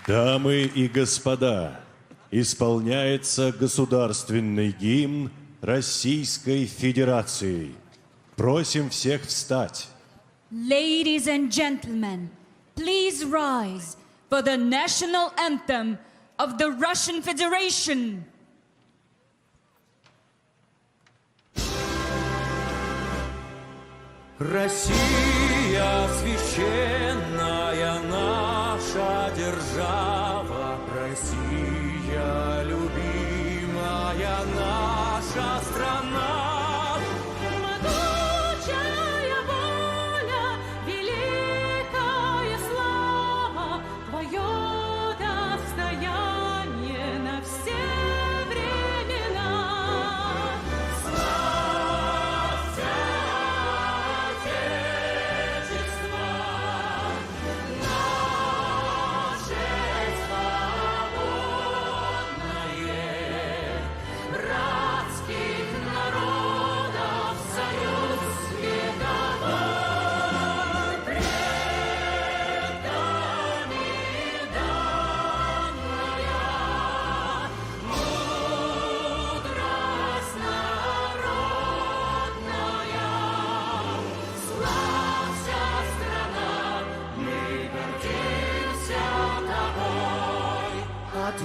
Дамы и господа, исполняется государственный гимн Российской Федерации. Просим всех встать. Ladies and gentlemen, please rise for the national anthem of the Russian Federation. Россия священная наша держава, Россия любимая наша страна. Могучая воля, великая слава, твое достояние на все времена. Славься, Отечество, наше свободное, братских народов союз вековой, предками данная, мудрость народная. Славься, страна, мы гордимся тобой. От